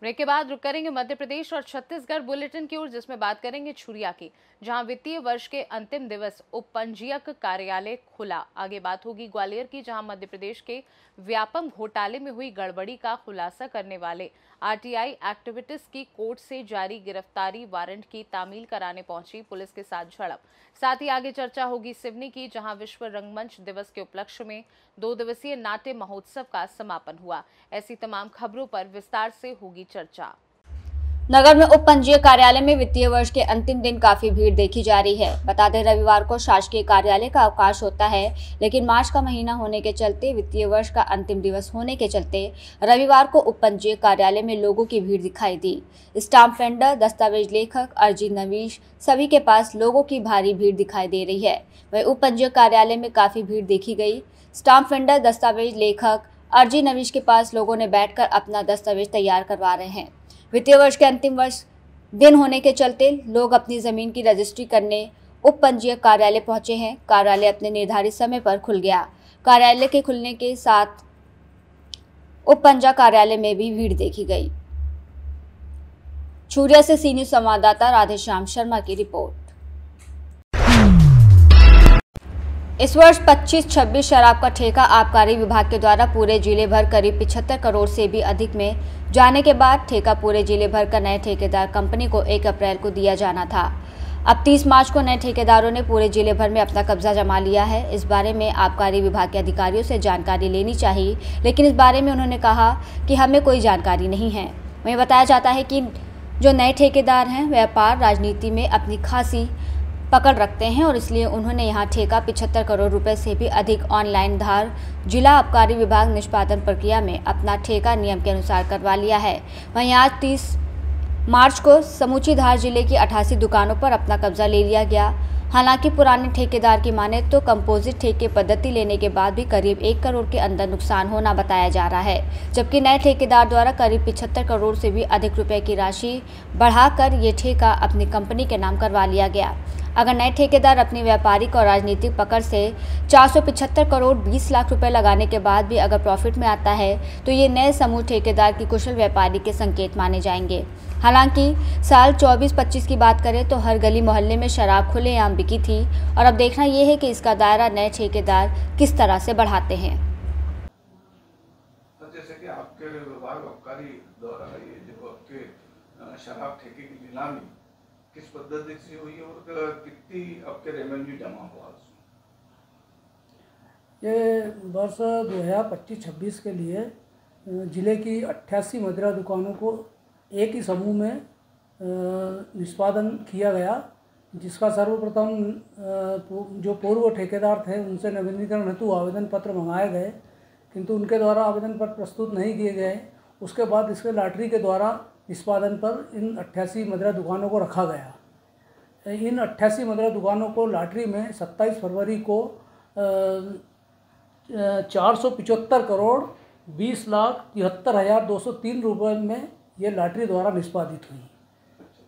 Break के बाद रुक करेंगे मध्य प्रदेश और छत्तीसगढ़ बुलेटिन की ओर, जिसमें बात करेंगे छुरिया की, जहां वित्तीय वर्ष के अंतिम दिवस उपपंजीयक कार्यालय खुला। आगे बात होगी ग्वालियर की, जहां मध्य प्रदेश के व्यापम घोटाले में हुई गड़बड़ी का खुलासा करने वाले आरटीआई एक्टिविस्ट की कोर्ट से जारी गिरफ्तारी वारंट की तामील कराने पहुंची पुलिस के साथ झड़प। साथ ही आगे चर्चा होगी सिवनी की, जहां विश्व रंगमंच दिवस के उपलक्ष्य में 2 दिवसीय नाट्य महोत्सव का समापन हुआ। ऐसी तमाम खबरों पर विस्तार से होगी चर्चा। नगर में उप पंजीयक कार्यालय में वित्तीय वर्ष के अंतिम दिन काफी भीड़ देखी जा रही है। बता दें, रविवार को शासकीय कार्यालय का अवकाश होता है, लेकिन मार्च का महीना होने के चलते, वित्तीय वर्ष का अंतिम दिवस होने के चलते रविवार को उप पंजीयक कार्यालय में लोगों की भीड़ दिखाई दी। स्टाम्प वेंडर, दस्तावेज लेखक, अर्जी नवीश, सभी के पास लोगों की भारी भीड़ दिखाई दे रही है। वहीं उप पंजीयक कार्यालय में काफी भीड़ देखी गई। स्टाम्प वेंडर, दस्तावेज लेखक, अर्जी नवीश के पास लोगों ने बैठकर अपना दस्तावेज तैयार करवा रहे हैं। वित्तीय वर्ष के अंतिम दिन होने के चलते लोग अपनी जमीन की रजिस्ट्री करने उप पंजीयक कार्यालय पहुंचे हैं। कार्यालय अपने निर्धारित समय पर खुल गया। कार्यालय के खुलने के साथ उप पंजीयक कार्यालय में भी भीड़ देखी गई। छुरिया से सी न्यूज़ संवाददाता राधेश्याम शर्मा की रिपोर्ट। इस वर्ष 25-26 शराब का ठेका आबकारी विभाग के द्वारा पूरे जिले भर करीब 75 करोड़ से भी अधिक में जाने के बाद ठेका पूरे जिले भर का नए ठेकेदार कंपनी को 1 अप्रैल को दिया जाना था। अब 30 मार्च को नए ठेकेदारों ने पूरे जिले भर में अपना कब्जा जमा लिया है। इस बारे में आबकारी विभाग के अधिकारियों से जानकारी लेनी चाहिए, लेकिन इस बारे में उन्होंने कहा कि हमें कोई जानकारी नहीं है। वहीं बताया जाता है कि जो नए ठेकेदार हैं, व्यापार राजनीति में अपनी खासी पकड़ रखते हैं और इसलिए उन्होंने यहां ठेका 75 करोड़ रुपए से भी अधिक ऑनलाइन धार जिला आबकारी विभाग निष्पादन प्रक्रिया में अपना ठेका नियम के अनुसार करवा लिया है। वहीं आज 30 मार्च को समूची धार जिले की 88 दुकानों पर अपना कब्जा ले लिया गया। हालांकि पुराने ठेकेदार की माने तो कंपोजिट ठेके पद्धति लेने के बाद भी करीब 1 करोड़ के अंदर नुकसान होना बताया जा रहा है, जबकि नए ठेकेदार द्वारा करीब 75 करोड़ से भी अधिक रुपए की राशि बढ़ाकर ये ठेका अपनी कंपनी के नाम करवा लिया गया। अगर नए ठेकेदार अपनी व्यापारिक और राजनीतिक पकड़ से 475 करोड़ 20 लाख रुपए लगाने के बाद भी अगर प्रॉफिट में आता है, तो ये नए समूह ठेकेदार की कुशल व्यापारी के संकेत माने जाएंगे। हालांकि साल 24-25 की बात करें तो हर गली मोहल्ले में शराब खुलेआम बिकी थी और अब देखना यह है कि इसका दायरा नए ठेकेदार किस तरह से बढ़ाते हैं। जैसे कि आपके विभाग आबकारी द्वारा ये जो आपके शराब ठेके की नीलामी किस पद्धति से हुई और कितनी आपके रेवेन्यू जमा हुआ? ये वर्ष 2025-26 के लिए जिले की 88 मदिरा दुकानों को एक ही समूह में निष्पादन किया गया, जिसका सर्वप्रथम जो पूर्व ठेकेदार थे उनसे नवीनीकरण हेतु आवेदन पत्र मंगाए गए, किंतु उनके द्वारा आवेदन पत्र प्रस्तुत नहीं किए गए। उसके बाद इसके लॉटरी के द्वारा निष्पादन पर इन 88 मदिरा दुकानों को रखा गया। इन 88 मदिरा दुकानों को लॉटरी में 27 फरवरी को 475 करोड़ 20,73,203 रुपये में ये लॉटरी द्वारा निष्पादित हुई।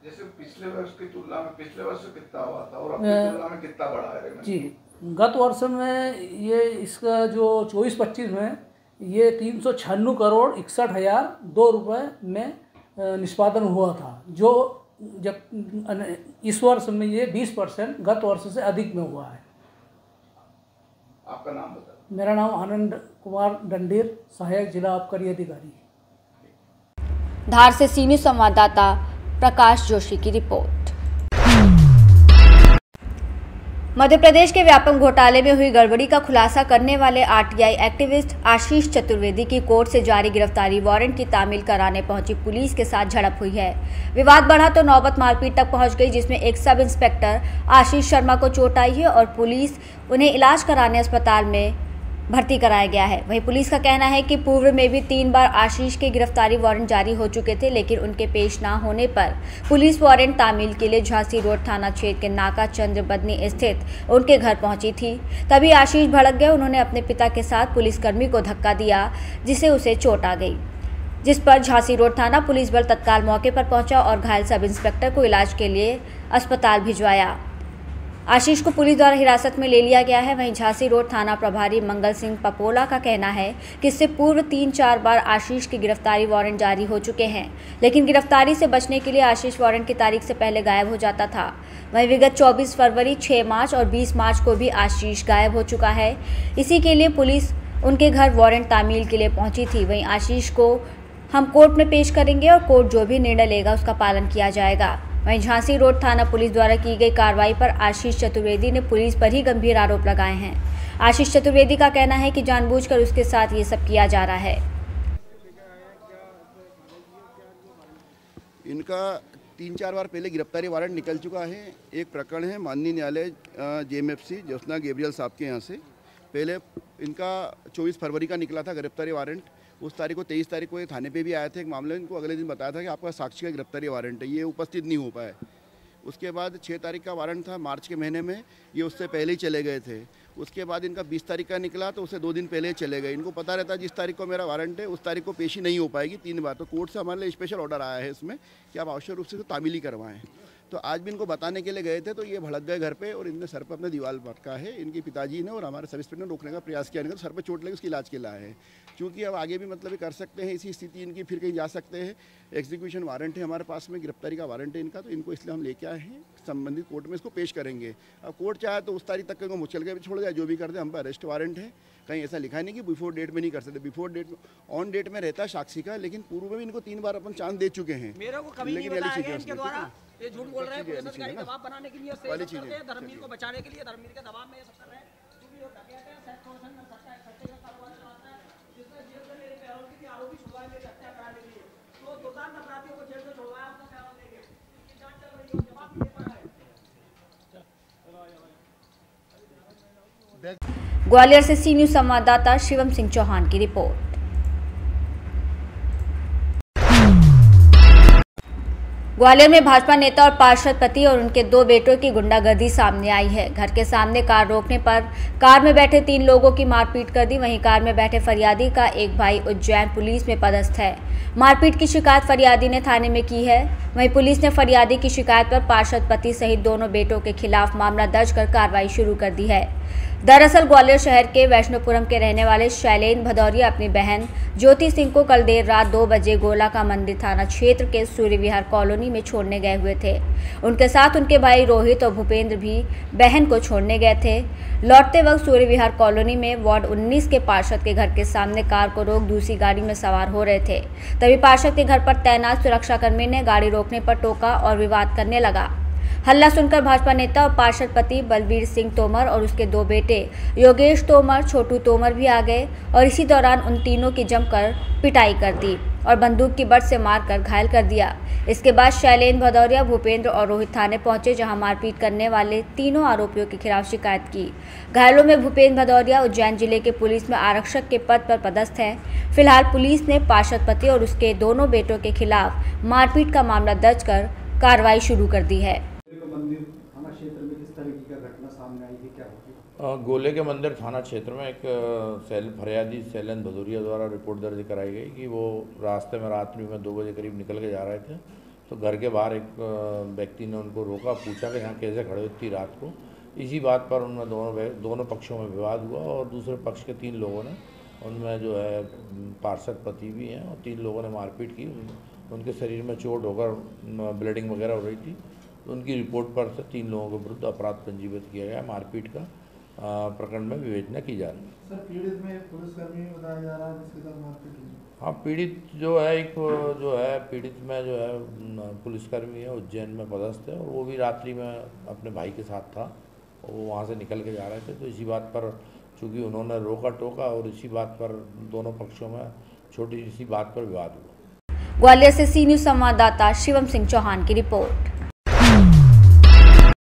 जैसे पिछले वर्ष की तुलना में पिछले वर्ष कितना हुआ था और अपनी तुलना में कितना बढ़ा है? जी, गत वर्ष में ये इसका जो 24-25 में ये 396 करोड़ 61,002 रुपये में निष्पादन हुआ था, जो जब इस वर्ष में ये 20% गत वर्ष से अधिक में हुआ है। आपका नाम बता? मेरा नाम आनंद कुमार डंडीर, सहायक जिला आबकारी अधिकारी। धार से सी न्यूज़ संवाददाता प्रकाश जोशी की रिपोर्ट। मध्य प्रदेश के व्यापम घोटाले में हुई गड़बड़ी का खुलासा करने वाले आरटीआई एक्टिविस्ट आशीष चतुर्वेदी की कोर्ट से जारी गिरफ्तारी वारंट की तामील कराने पहुंची पुलिस के साथ झड़प हुई है। विवाद बढ़ा तो नौबत मारपीट तक पहुंच गई, जिसमें एक सब इंस्पेक्टर आशीष शर्मा को चोट आई है और पुलिस उन्हें इलाज कराने अस्पताल में भर्ती कराया गया है। वहीं पुलिस का कहना है कि पूर्व में भी 3 बार आशीष के गिरफ्तारी वारंट जारी हो चुके थे, लेकिन उनके पेश ना होने पर पुलिस वारंट तामील के लिए झांसी रोड थाना क्षेत्र के नाका चंद्र बदनी स्थित उनके घर पहुंची थी। तभी आशीष भड़क गए। उन्होंने अपने पिता के साथ पुलिसकर्मी को धक्का दिया, जिससे उसे चोट आ गई, जिस पर झांसी रोड थाना पुलिस बल तत्काल मौके पर पहुंचा और घायल सब इंस्पेक्टर को इलाज के लिए अस्पताल भिजवाया। आशीष को पुलिस द्वारा हिरासत में ले लिया गया है। वहीं झांसी रोड थाना प्रभारी मंगल सिंह पपोला का कहना है कि इससे पूर्व 3-4 बार आशीष की गिरफ्तारी वारंट जारी हो चुके हैं, लेकिन गिरफ्तारी से बचने के लिए आशीष वारंट की तारीख से पहले गायब हो जाता था। वहीं विगत 24 फरवरी, 6 मार्च और 20 मार्च को भी आशीष गायब हो चुका है। इसी के लिए पुलिस उनके घर वारंट तामील के लिए पहुंची थी। वहीं आशीष को हम कोर्ट में पेश करेंगे और कोर्ट जो भी निर्णय लेगा उसका पालन किया जाएगा। वहीं झांसी रोड थाना पुलिस द्वारा की गई कार्रवाई पर आशीष चतुर्वेदी ने पुलिस पर ही गंभीर आरोप लगाए हैं। आशीष चतुर्वेदी का कहना है कि जानबूझकर उसके साथ ये सब किया जा रहा है। इनका 3-4 बार पहले गिरफ्तारी वारंट निकल चुका है। एक प्रकरण है माननीय न्यायालय JMFC ज्योत्सना गैब्रियल साहब के यहाँ से। पहले इनका 24 फरवरी का निकला था गिरफ्तारी वारंट। उस तारीख को 23 तारीख को ये थाने पे भी आए थे एक मामले। इनको अगले दिन बताया था कि आपका साक्षी का गिरफ्तारी वारंट है, ये उपस्थित नहीं हो पाए। उसके बाद 6 तारीख का वारंट था मार्च के महीने में, ये उससे पहले ही चले गए थे। उसके बाद इनका 20 तारीख का निकला तो उससे 2 दिन पहले चले गए। इनको पता रहता जिस तारीख को मेरा वारंट है उस तारीख को पेशी नहीं हो पाएगी 3 बार। तो कोर्ट से हमारे लिए स्पेशल ऑर्डर आया है इसमें कि आप आवश्यक रूप से तामीली करवाएं। तो आज भी इनको बताने के लिए गए थे तो ये भड़क गए घर पे और इनने सर पर अपने दीवार पटका है। इनके पिताजी ने और हमारे सब इंस्पेक्टर ने रोकने का प्रयास किया। इनका सर पर चोट लगी, उसके इलाज के लाए हैं। क्योंकि अब आगे भी मतलब ये कर सकते हैं, इसी स्थिति इनकी फिर कहीं जा सकते हैं। एग्जीक्यूशन वारंट है हमारे पास में, गिरफ्तारी का वारंट है इनका, तो इनको इसलिए हम लेके आए हैं। संबंधित कोर्ट में इसको पेश करेंगे। अब कोर्ट चाहे तो उस तारीख तक को मुचल के छोड़ जाए, जो भी कर दे। हम पर अरेस्ट वारंट है, कहीं ऐसा लिखा नहीं कि बिफोर डेट में नहीं कर सकते। बिफोर डेट ऑन डेट में रहता है साक्षी का, लेकिन पूर्व में इनको 3 बार अपन चांस दे चुके हैं। लेकिन ये झूठ बोल रहे हैं, पुलिस अधिकारी दबाव बनाने के लिए वाली चीजें धर्मवीर को बचाने के लिए धर्मवीर के दबाव में ये सब कर रहे हैं। क्योंकि वो डकैत है, सेट कॉर्पोरेशन में सट्टा का कारोबार चलाता है, जिसने जेल से मेरे पैरोल की आरोपी छुड़वाए मेरी हत्या कराने के लिए। तो 2-4 अपराधियों को जेल से छुड़वाया, आपको पैरोल देंगे। इसकी जांच चल रही है, जवाब नहीं दे पा रहा है। ग्वालियर से सी न्यूज संवाददाता शिवम सिंह चौहान की रिपोर्ट। ग्वालियर में भाजपा नेता और पार्षद पति और उनके 2 बेटों की गुंडागर्दी सामने आई है। घर के सामने कार रोकने पर कार में बैठे 3 लोगों की मारपीट कर दी। वहीं कार में बैठे फरियादी का एक भाई उज्जैन पुलिस में पदस्थ है। मारपीट की शिकायत फरियादी ने थाने में की है। वहीं पुलिस ने फरियादी की शिकायत पर पार्षद पति सहित दोनों बेटों के खिलाफ मामला दर्ज कर कार्रवाई शुरू कर दी है। दरअसल ग्वालियर शहर के वैष्णोपुरम के रहने वाले शैलेंद्र भदौरिया अपनी बहन ज्योति सिंह को कल देर रात 2 बजे गोला का मंदिर थाना क्षेत्र के सूर्य विहार कॉलोनी में छोड़ने गए हुए थे। उनके साथ उनके भाई रोहित और भूपेंद्र भी बहन को छोड़ने गए थे। लौटते वक्त सूर्य विहार कॉलोनी में वार्ड 19 के पार्षद के घर के सामने कार को रोक दूसरी गाड़ी में सवार हो रहे थे। तभी पार्षद के घर पर तैनात सुरक्षाकर्मी ने गाड़ी रोकने पर टोका और विवाद करने लगा। हल्ला सुनकर भाजपा नेता और पार्षद पति बलबीर सिंह तोमर और उसके 2 बेटे योगेश तोमर, छोटू तोमर भी आ गए और इसी दौरान उन तीनों की जमकर पिटाई कर दी और बंदूक की बट से मारकर घायल कर दिया। इसके बाद शैलेंद्र भदौरिया, भूपेंद्र और रोहित थाने पहुंचे, जहां मारपीट करने वाले तीनों आरोपियों के खिलाफ शिकायत की। घायलों में भूपेंद्र भदौरिया उज्जैन जिले के पुलिस में आरक्षक के पद पर पदस्थ हैं। फिलहाल पुलिस ने पार्षद पति और उसके दोनों बेटों के खिलाफ मारपीट का मामला दर्ज कर कार्रवाई शुरू कर दी है। गोले के मंदिर थाना क्षेत्र में एक फरियादी शैलेंद्र भदौरिया द्वारा रिपोर्ट दर्ज कराई गई कि वो रास्ते में रात्रि में 2 बजे करीब निकल के जा रहे थे। तो घर के बाहर एक व्यक्ति ने उनको रोका, पूछा कि यहाँ कैसे खड़े हुई थी रात को। इसी बात पर उनमें दोनों पक्षों में विवाद हुआ और दूसरे पक्ष के 3 लोगों ने, उनमें जो है पार्षद पति भी हैं और 3 लोगों ने मारपीट की। उनके शरीर में चोट होकर ब्लीडिंग वगैरह हो रही थी। तो उनकी रिपोर्ट पर से 3 लोगों के विरुद्ध अपराध पंजीबद्ध किया गया। मारपीट का प्रकरण में विवेचना की जा रही है। सर, पीड़ित में पुलिसकर्मी बताया जा रहा है जिसके साथ मारपीट हुई। हाँ, पीड़ित जो है एक जो है पीड़ित में जो है पुलिसकर्मी है, उज्जैन में पदस्थ है और वो भी रात्रि में अपने भाई के साथ था। वो वहाँ से निकल के जा रहे थे। तो इसी बात पर चूँकि उन्होंने रोका टोका और इसी बात पर दोनों पक्षों में छोटी सी बात पर विवाद हुआ। ग्वालियर से सी न्यूज संवाददाता शिवम सिंह चौहान की रिपोर्ट।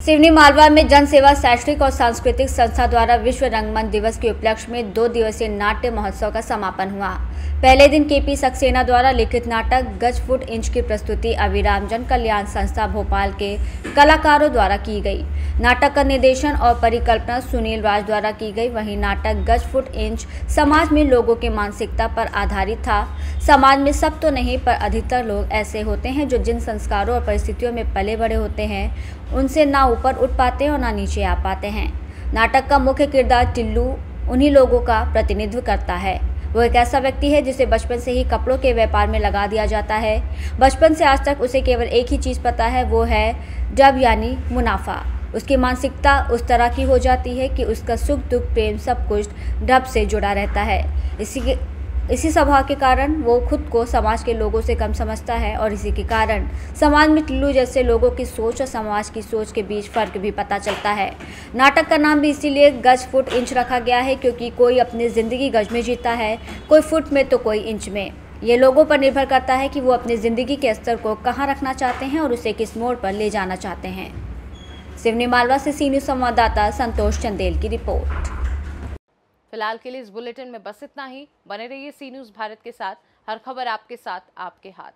सिवनी मालवा में जन सेवा शैक्षणिक और सांस्कृतिक संस्था द्वारा विश्व रंगमंच दिवस के उपलक्ष्य में 2 दिवसीय नाट्य महोत्सव का समापन हुआ। पहले दिन केपी सक्सेना द्वारा लिखित नाटक गज फुट इंच की प्रस्तुति अभिराम जन कल्याण संस्था भोपाल के कलाकारों द्वारा की गई। नाटक का निर्देशन और परिकल्पना सुनील राज द्वारा की गई। वहीं नाटक गज फुट इंच समाज में लोगों की मानसिकता पर आधारित था। समाज में सब तो नहीं पर अधिकतर लोग ऐसे होते हैं जो जिन संस्कारों और परिस्थितियों में पले बड़े होते हैं उनसे ना ऊपर उठ पाते हैं और ना नीचे आ पाते हैं। नाटक का मुख्य किरदार टिल्लू उन्हीं लोगों का प्रतिनिधित्व करता है। वो एक ऐसा व्यक्ति है जिसे बचपन से ही कपड़ों के व्यापार में लगा दिया जाता है। बचपन से आज तक उसे केवल एक ही चीज़ पता है, वो है डब यानी मुनाफा। उसकी मानसिकता उस तरह की हो जाती है कि उसका सुख दुख प्रेम सब कुछ डब से जुड़ा रहता है। इसी स्वभाव के कारण वो खुद को समाज के लोगों से कम समझता है और इसी के कारण समाज में टिल्लू जैसे लोगों की सोच और समाज की सोच के बीच फ़र्क भी पता चलता है। नाटक का नाम भी इसीलिए गज फुट इंच रखा गया है क्योंकि कोई अपनी ज़िंदगी गज में जीता है, कोई फुट में तो कोई इंच में। ये लोगों पर निर्भर करता है कि वो अपनी ज़िंदगी के स्तर को कहाँ रखना चाहते हैं और उसे किस मोड़ पर ले जाना चाहते हैं। सिवनी मालवा से सी न्यूज़ संवाददाता संतोष चंदेल की रिपोर्ट। फिलहाल के लिए इस बुलेटिन में बस इतना ही। बने रहिए सी न्यूज़ भारत के साथ। हर खबर आपके साथ, आपके हाथ।